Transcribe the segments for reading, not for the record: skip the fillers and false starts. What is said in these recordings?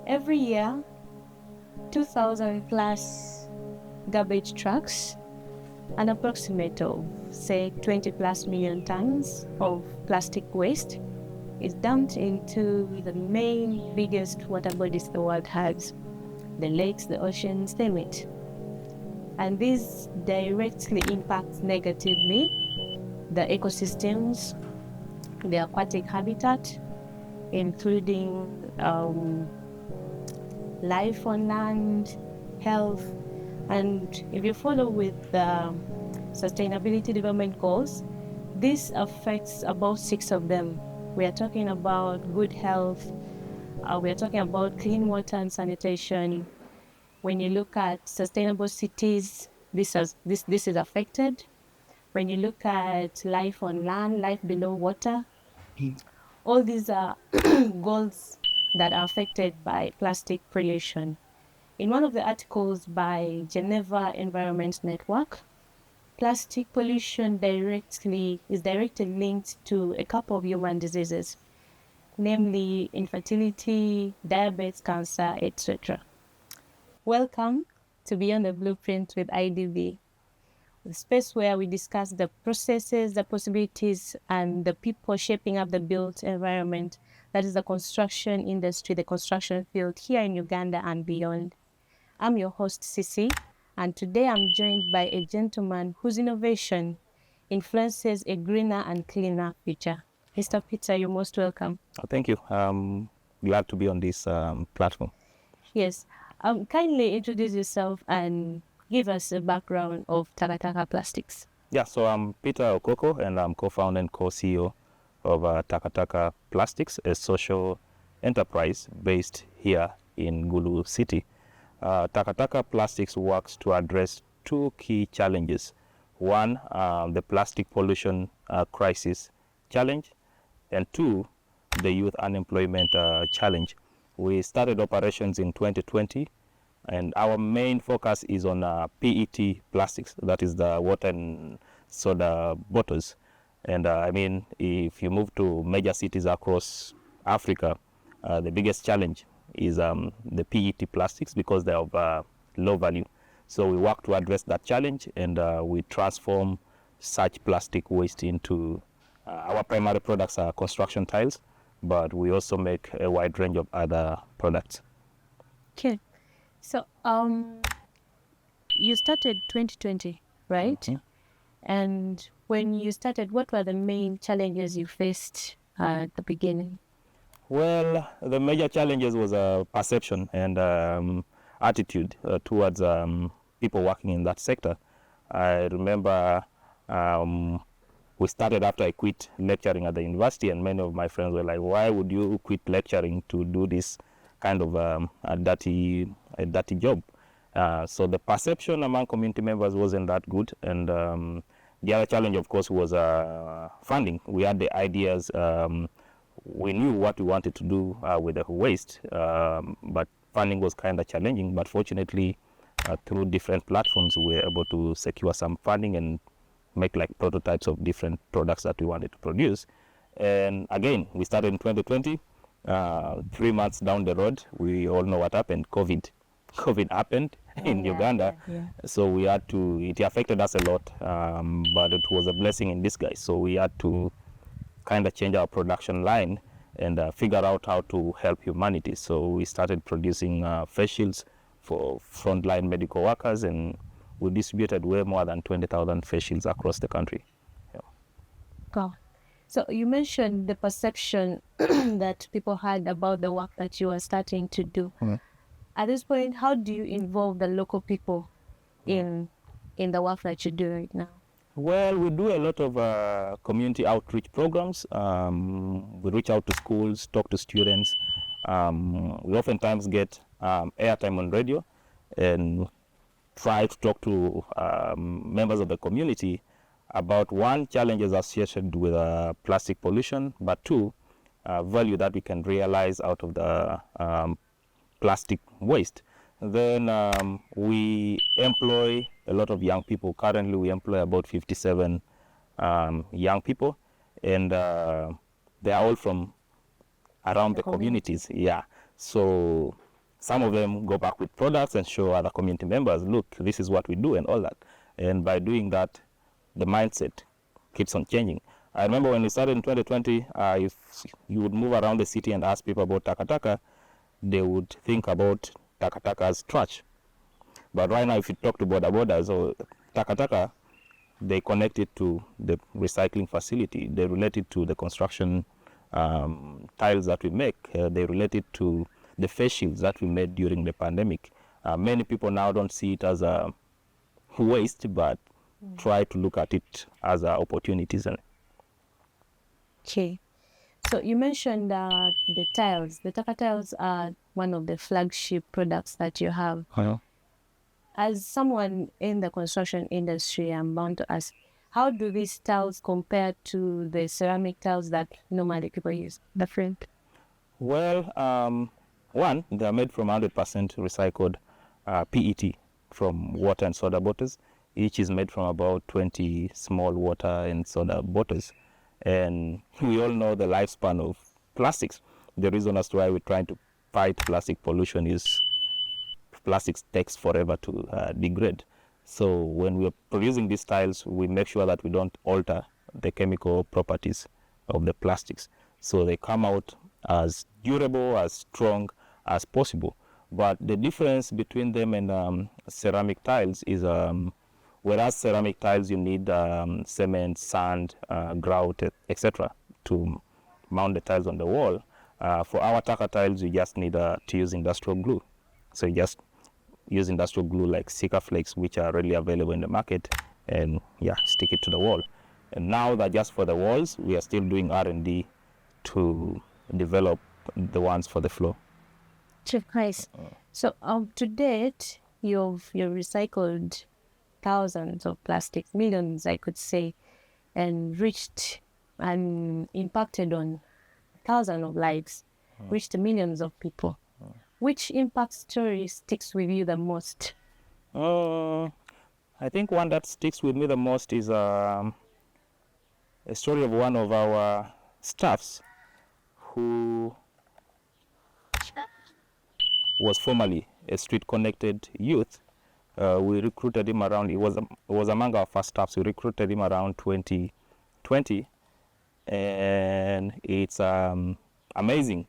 Every year, 2,000 plus garbage trucks, an approximate of, say, 20 plus million tons of plastic waste is dumped into the main biggest water bodies the world has, the lakes, the oceans, name it. And this directly impacts negatively the ecosystems, the aquatic habitat, including life on land, health, and if you follow with the Sustainability Development Goals, this affects about 6 of them. We are talking about good health, we are talking about clean water and sanitation. When you look at sustainable cities, this is affected. When you look at life on land, life below water, all these are goals that are affected by plastic pollution. In one of the articles by Geneva Environment Network, plastic pollution is directly linked to a couple of human diseases, namely infertility, diabetes, cancer, etc. Welcome to Beyond the Blueprint with IDB, the space where we discuss the processes, the possibilities, and the people shaping up the built environment, that is the construction industry, the construction field here in Uganda and beyond. I'm your host, Sisi, and today I'm joined by a gentleman whose innovation influences a greener and cleaner future. Mr. Peter, you're most welcome. Thank you. Glad to be on this platform. Yes. Kindly introduce yourself and give us a background of Takataka Plastics. Yeah, so I'm Peter Okwoko, and I'm co-founder and co-CEO of Takataka Plastics, a social enterprise based here in Gulu City. Takataka Plastics works to address 2 key challenges. One, the plastic pollution crisis challenge, and 2, the youth unemployment challenge. We started operations in 2020, and our main focus is on PET plastics, that is the water and soda bottles. And I mean, if you move to major cities across Africa, the biggest challenge is the PET plastics because they have low value. So we work to address that challenge, and we transform such plastic waste into our primary products are construction tiles, but we also make a wide range of other products. Okay. So, you started 2020, right? Mm-hmm. And when you started, what were the main challenges you faced at the beginning? Well, the major challenges was perception and attitude towards people working in that sector. I remember we started after I quit lecturing at the university, and many of my friends were like, why would you quit lecturing to do this kind of a dirty job? So the perception among community members wasn't that good, and the other challenge, of course, was funding. We had the ideas, we knew what we wanted to do with the waste, but funding was kind of challenging. But fortunately, through different platforms, we were able to secure some funding and make like prototypes of different products that we wanted to produce. And again, we started in 2020. 3 months down the road, we all know what happened. COVID happened in Uganda. So we had to, it affected us a lot, but it was a blessing in disguise. So we had to kind of change our production line and figure out how to help humanity. So we started producing face shields for frontline medical workers, and we distributed way more than 20,000 face shields across the country. Yeah. Wow. So you mentioned the perception that people had about the work that you are starting to do. Mm-hmm. At this point, how do you involve the local people in the work that you do right now? Well, we do a lot of community outreach programs. We reach out to schools, talk to students. We oftentimes get airtime on radio and try to talk to members of the community about, one, challenges associated with plastic pollution, but 2, value that we can realize out of the plastic waste. Then we employ a lot of young people. Currently, we employ about 57 young people, and they are all from around the communities. Yeah. So some of them go back with products and show other community members, look, this is what we do and all that. And by doing that, the mindset keeps on changing. I remember when we started in 2020, if you would move around the city and ask people about Takataka, they would think about Takataka as trash. But right now, if you talk to borders or Takataka, they connect it to the recycling facility. They relate it to the construction tiles that we make. They relate it to the face shields that we made during the pandemic. Many people now don't see it as a waste, but try to look at it as opportunities. Okay. So you mentioned the tiles. The Taka tiles are one of the flagship products that you have. As someone in the construction industry, I'm bound to ask, how do these tiles compare to the ceramic tiles that normally people use? Different? Well, one, they are made from 100% recycled PET from water and soda bottles. Each is made from about 20 small water and soda bottles. And we all know the lifespan of plastics. The reason as to why we're trying to fight plastic pollution is plastics takes forever to degrade. So when we're producing these tiles, we make sure that we don't alter the chemical properties of the plastics. So they come out as durable, as strong as possible. But the difference between them and ceramic tiles is whereas ceramic tiles you need cement, sand, grout, etc. to mount the tiles on the wall. For our Taka tiles, you just need to use industrial glue. So you just use industrial glue like Sika flakes, which are readily available in the market, and yeah, stick it to the wall. And now that just for the walls, we are still doing R&D to develop the ones for the floor. Nice. So to date, you've recycled thousands of plastics, millions, I could say, and reached and impacted on thousands of lives, reached millions of people. Which impact story sticks with you the most? I think one that sticks with me the most is a story of one of our staffs who was formerly a street-connected youth. We recruited him around, it was among our first staffs. We recruited him around 2020, and it's amazing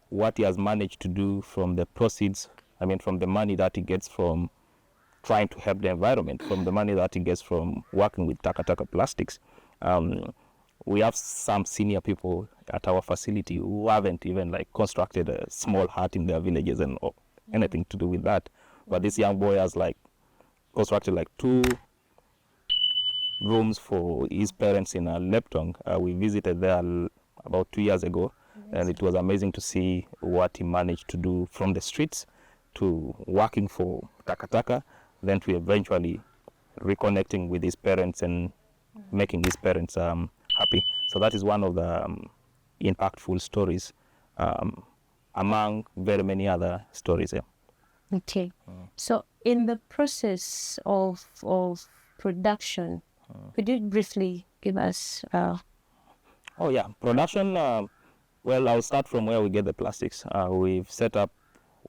what he has managed to do from the proceeds, from the money that he gets from trying to help the environment, from the money that he gets from working with Takataka Plastics. We have some senior people at our facility who haven't even constructed a small hut in their villages and anything to do with that. But this young boy has constructed 2 rooms for his parents in Leptong. We visited there about 2 years ago, and it was amazing to see what he managed to do from the streets to working for Takataka, then to eventually reconnecting with his parents and making his parents happy. So that is one of the impactful stories among very many other stories. Yeah. Okay. So in the process of production, could you briefly give us Oh yeah, production, well, I'll start from where we get the plastics. We've set up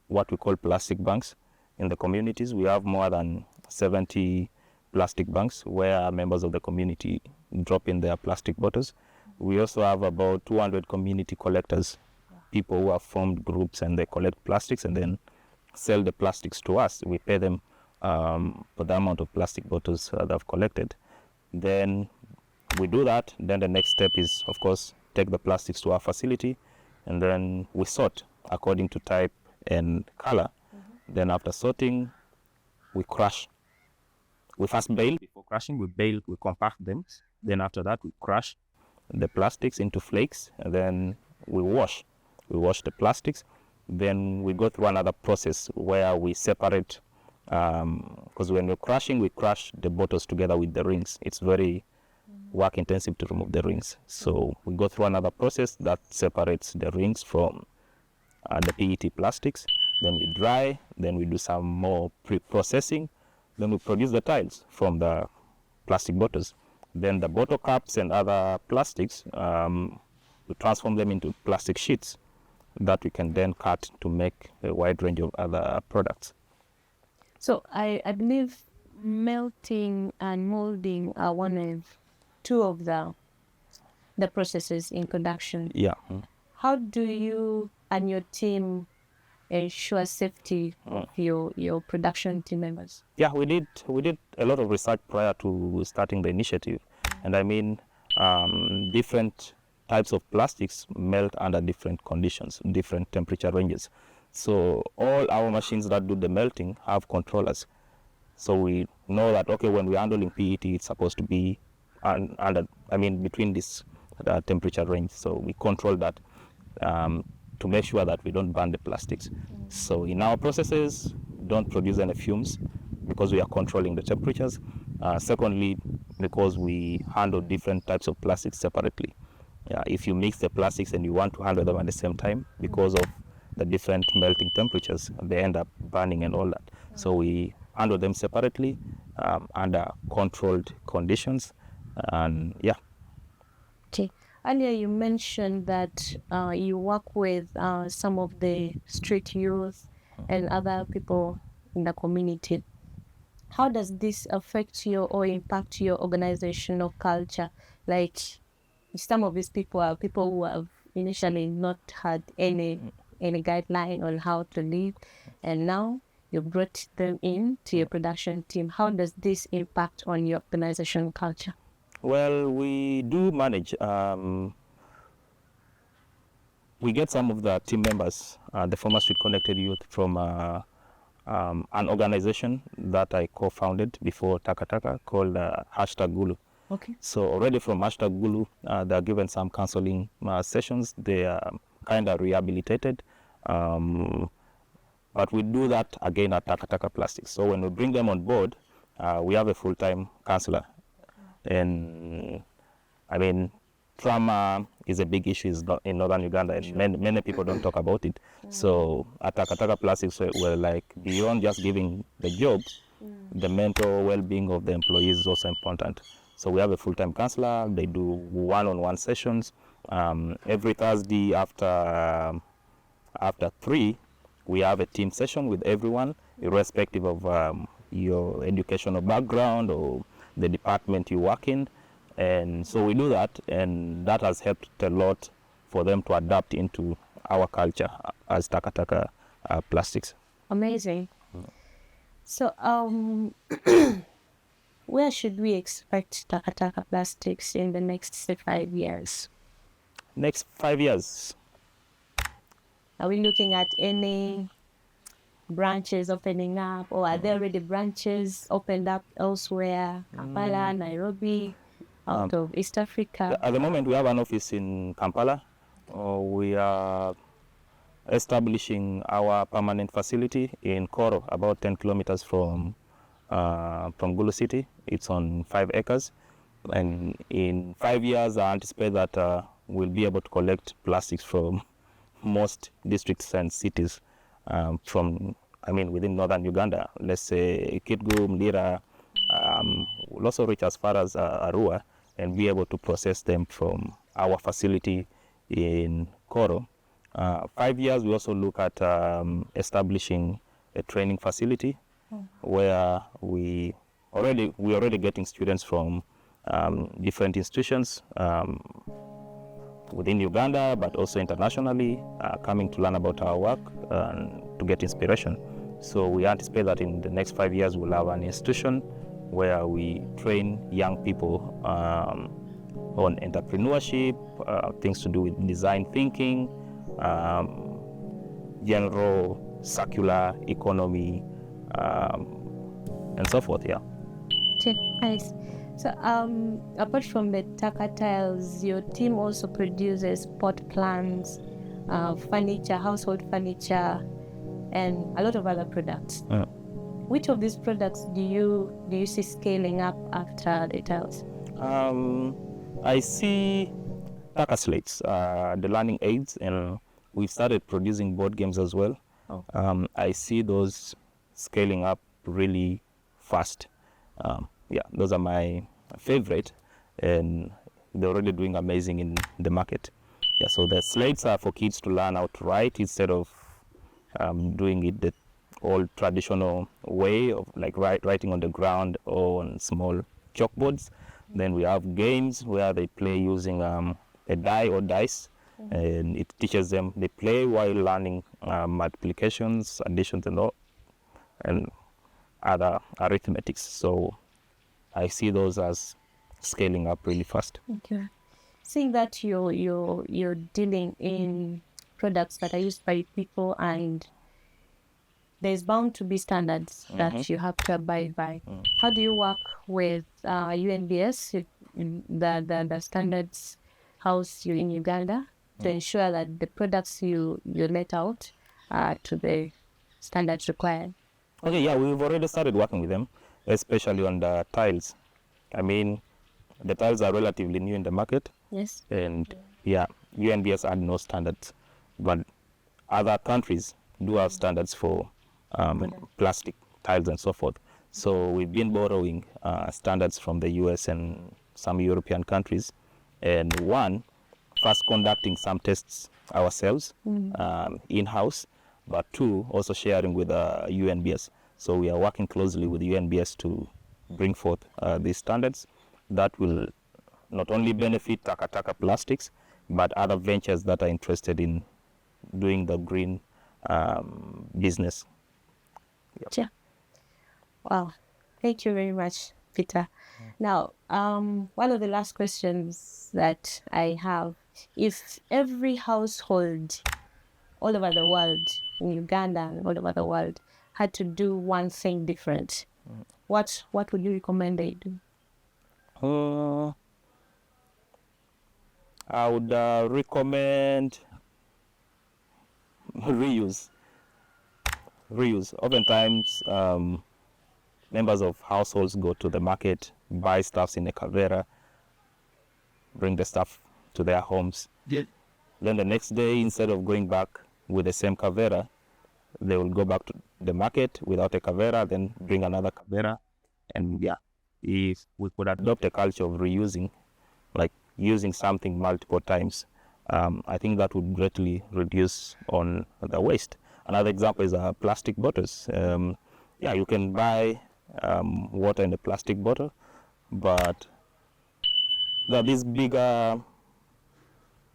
what we call plastic banks in the communities. We have more than 70 plastic banks where members of the community drop in their plastic bottles. We also have about 200 community collectors, people who have formed groups and they collect plastics and then sell the plastics to us. We pay them for the amount of plastic bottles they've collected. Then we do that. Then the next step is, of course, take the plastics to our facility, and then we sort according to type and color. Then after sorting, we crush. We first bale. Before crushing, we bale, we compact them. Then after that, we crush the plastics into flakes, and then we wash. We wash the plastics. Then we go through another process where we separate, because when we're crushing, we crush the bottles together with the rings. It's very work intensive to remove the rings. So we go through another process that separates the rings from the PET plastics. Then we dry, then we do some more pre-processing. Then we produce the tiles from the plastic bottles. Then the bottle caps and other plastics, we transform them into plastic sheets. that we can then cut to make a wide range of other products. So I believe melting and molding are two of the processes in production. Yeah. How do you and your team ensure safety of your production team members? Yeah, we did a lot of research prior to starting the initiative, and I mean, different types of plastics melt under different conditions, different temperature ranges. So all our machines that do the melting have controllers. So we know that, okay, when we're handling PET, it's supposed to be between this temperature range. So we control that to make sure that we don't burn the plastics. So in our processes, don't produce any fumes because we are controlling the temperatures. Secondly, because we handle different types of plastics separately. If you mix the plastics and you want to handle them at the same time, because of the different melting temperatures, they end up burning and all that. So we handle them separately under controlled conditions, and yeah. Okay. Earlier you mentioned that you work with some of the street youth and other people in the community. How does this affect your or impact your organizational culture? Like, some of these people are people who have initially not had any guideline on how to live, and now you brought them in to your production team. How does this impact on your organizational culture? Well, we do manage. We get some of the team members, the former Street Connected Youth, from an organization that I co-founded before Takataka called #Gulu. Okay. So already from #Gulu, they're given some counseling sessions. They are kind of rehabilitated. But we do that again at Takataka Plastics. So when we bring them on board, we have a full-time counselor. And I mean, trauma is a big issue in northern Uganda, and many people don't talk about it. So at Takataka Plastics, we're like, beyond just giving the job, the mental well-being of the employees is also important. So we have a full-time counselor. They do one-on-one sessions every Thursday after 3. We have a team session with everyone, irrespective of your educational background or the department you work in. And so we do that, and that has helped a lot for them to adapt into our culture as Takataka Plastics. Amazing. So, where should we expect Takataka Plastics in the next 5 years? Next 5 years. Are we looking at any branches opening up, or are there already branches opened up elsewhere? Kampala, Nairobi, out of East Africa? At the moment, we have an office in Kampala. We are establishing our permanent facility in Koro, about 10 kilometers from Gulu City. It's on 5 acres. And in 5 years, I anticipate that we'll be able to collect plastics from most districts and cities within northern Uganda. Let's say Kitgum, Ndira, we'll also reach as far as Arua and be able to process them from our facility in Koro. 5 years, we also look at establishing a training facility where we already getting students from different institutions within Uganda, but also internationally, coming to learn about our work and to get inspiration. So we anticipate that in the next 5 years, we'll have an institution where we train young people on entrepreneurship, things to do with design thinking, general circular economy, and so forth. Yeah. Okay, nice. So, apart from the Taka tiles, your team also produces pot plants, furniture, household furniture, and a lot of other products. Which of these products do you see scaling up after the tiles? I see Taka slates, the learning aids, and we've started producing board games as well. I see those scaling up really fast. Those are my favorite, and they're already doing amazing in the market. Yeah, so the slates are for kids to learn how to write instead of doing it the old traditional way of like writing on the ground or on small chalkboards. Then we have games where they play using a die or dice, and it teaches them. They play while learning multiplications, additions, and all, and other arithmetics. So I see those as scaling up really fast. Okay. Seeing that you're dealing in products that are used by people, and there's bound to be standards that you have to abide by. How do you work with UNBS, the standards house you in Uganda, to ensure that the products you let out are to the standards required? Okay, yeah, we've already started working with them, especially on the tiles. I mean, the tiles are relatively new in the market, Yes. and yeah, UNBS had no standards, but other countries do have standards for plastic tiles and so forth. So we've been borrowing standards from the US and some European countries, and first conducting some tests ourselves in-house, but two, also sharing with UNBS. So we are working closely with UNBS to bring forth these standards that will not only benefit Takataka Plastics, but other ventures that are interested in doing the green business. Yep. Yeah. Wow. Thank you very much, Peter. Now, one of the last questions that I have, if every household all over the world, in Uganda and all over the world, had to do one thing different, what would you recommend they do? I would recommend reuse. Oftentimes, members of households go to the market, buy stuffs in a kavera, bring the stuff to their homes. Yeah. Then the next day, instead of going back with the same kavera, they will go back to the market without a kavera, then bring another kavera. And yeah, if we could adopt a culture of reusing, like using something multiple times, I think that would greatly reduce on the waste. Another example is plastic bottles. Yeah, you can buy water in a plastic bottle, but there are these bigger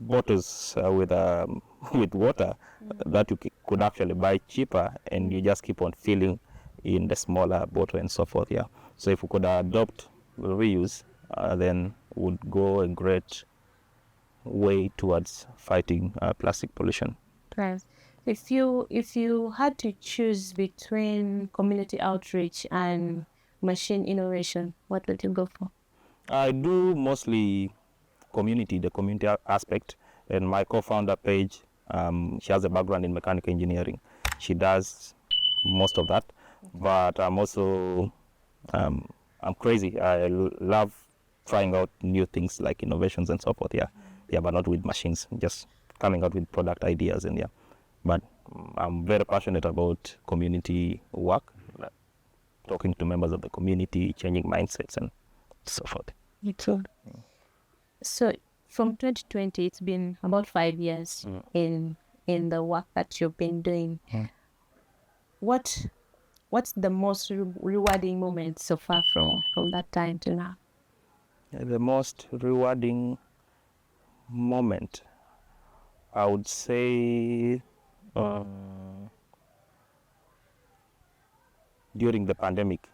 bottles with water that you could actually buy cheaper, and you just keep on filling in the smaller bottle and so forth. Yeah. So if we could adopt reuse, then would go a great way towards fighting plastic pollution. Right. If you had to choose between community outreach and machine innovation, what would you go for? I do mostly the community aspect, and my co-founder Paige, she has a background in mechanical engineering. She does most of that, but I'm also I'm crazy. I love trying out new things like innovations and so forth. Yeah, but not with machines. Just coming out with product ideas and yeah. But I'm very passionate about community work, talking to members of the community, changing mindsets and so forth. True. So from 2020, it's been about 5 years in the work that you've been doing. What's the most rewarding moment so far from that time to now? The most rewarding moment, I would say, during the pandemic,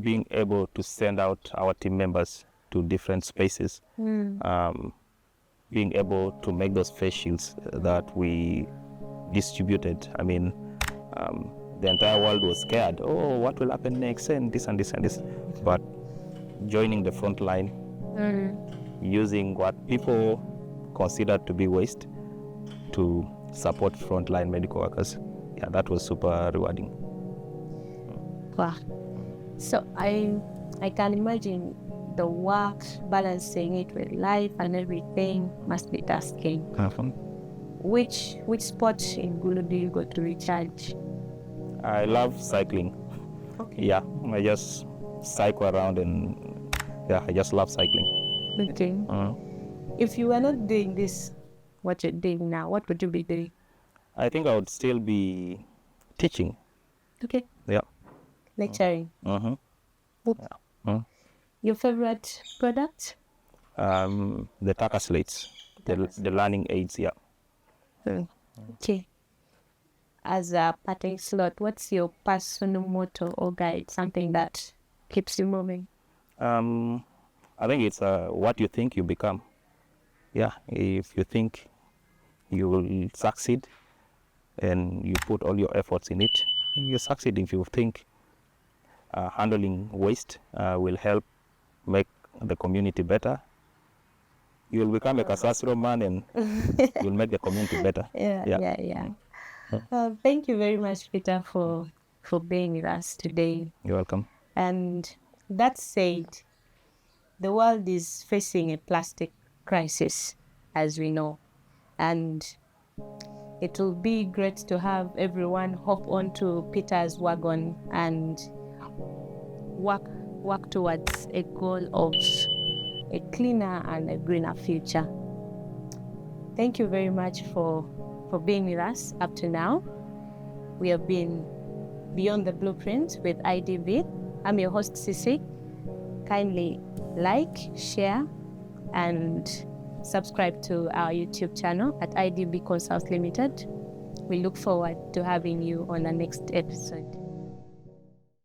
being able to send out our team members to different spaces, being able to make those face shields that we distributed. I mean, the entire world was scared. Oh, what will happen next? And this and this and this. But joining the front line, using what people consider to be waste to support frontline medical workers, yeah, that was super rewarding. Wow. So I can imagine the work, balancing it with life and everything must be tasking. Which sport in Gulu do you go to recharge? I love cycling. Okay. Yeah, I just cycle around and yeah, I just love cycling. Okay. If you were not doing this, what you're doing now, what would you be doing? I think I would still be teaching. Okay. Yeah. Lecturing. Mm-hmm. Oop. Yeah. Mm. Your favorite product? The Taka slates, the learning aids. Yeah. Okay. As a parting slot, what's your personal motto or guide? Something that keeps you moving? I think it's what you think you become. Yeah. If you think you will succeed and you put all your efforts in it, you succeed. If you think handling waste will help make the community better, you will become a Kasasro man and you'll make the community better. Yeah. Thank you very much, Peter, for being with us today. You're welcome. And that said, the world is facing a plastic crisis, as we know, and it will be great to have everyone hop onto Peter's wagon and work towards a goal of a cleaner and a greener future. Thank you very much for being with us up to now. We have been Beyond the Blueprint with IDB. I'm your host, Sisi. Kindly like, share, and subscribe to our YouTube channel at IDB Consult Limited. We look forward to having you on the next episode.